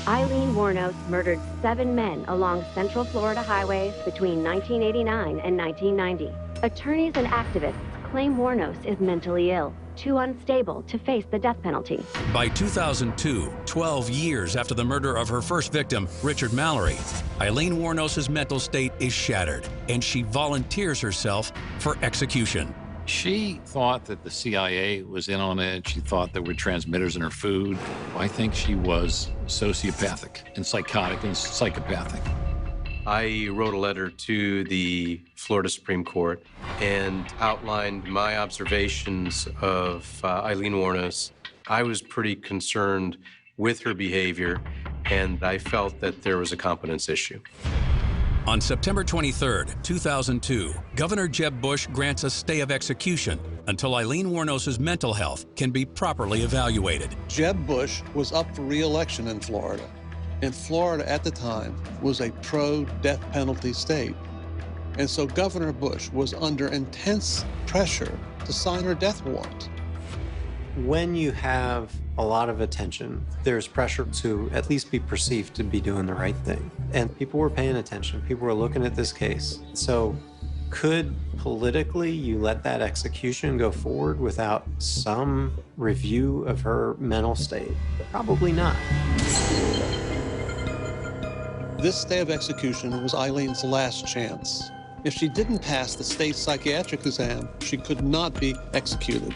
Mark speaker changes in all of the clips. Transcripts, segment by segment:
Speaker 1: Aileen Wuornos murdered 7 men along Central Florida highways between 1989 and 1990. Attorneys and activists claim Wuornos is mentally ill, too unstable to face the death penalty.
Speaker 2: By 2002, 12 years after the murder of her first victim, Richard Mallory, Aileen Wuornos' mental state is shattered, and she volunteers herself for execution.
Speaker 3: She thought that the CIA was in on it. She thought there were transmitters in her food. I think she was sociopathic and psychotic and psychopathic.
Speaker 4: I wrote a letter to the Florida Supreme Court and outlined my observations of Aileen Wuornos. I was pretty concerned with her behavior, and I felt that there was a competence issue.
Speaker 2: On September 23, 2002, Governor Jeb Bush grants a stay of execution until Aileen Wuornos' mental health can be properly evaluated.
Speaker 5: Jeb Bush was up for re-election in Florida. And Florida at the time was a pro-death penalty state. And so Governor Bush was under intense pressure to sign her death warrant.
Speaker 6: When you have a lot of attention, there's pressure to at least be perceived to be doing the right thing. And people were paying attention. People were looking at this case. So could politically you let that execution go forward without some review of her mental state? Probably not.
Speaker 5: This stay of execution was Aileen's last chance. If she didn't pass the state psychiatric exam, she could not be executed.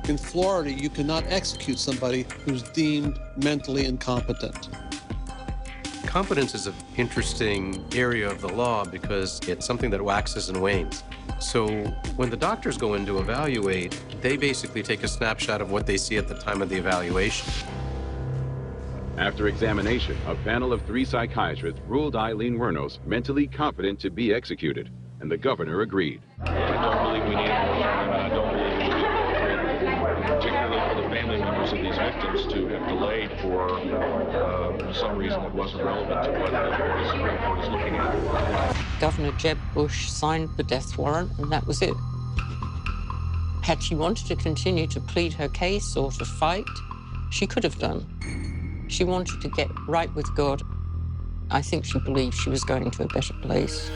Speaker 5: In Florida, you cannot execute somebody who's deemed mentally incompetent.
Speaker 4: Competence is an interesting area of the law because it's something that waxes and wanes. So when the doctors go in to evaluate, they basically take a snapshot of what they see at the time of the evaluation.
Speaker 7: After examination, a panel of 3 psychiatrists ruled Aileen Wuornos mentally competent to be executed, and the governor agreed.
Speaker 8: I don't believe we need more time, and I don't believe it would be appropriate, particularly for the family members of these victims, to have delayed for some reason that wasn't relevant to what the Supreme Court is looking at.
Speaker 9: Governor Jeb Bush signed the death warrant, and that was it. Had she wanted to continue to plead her case or to fight, she could have done. She wanted to get right with God. I think she believed she was going to a better place.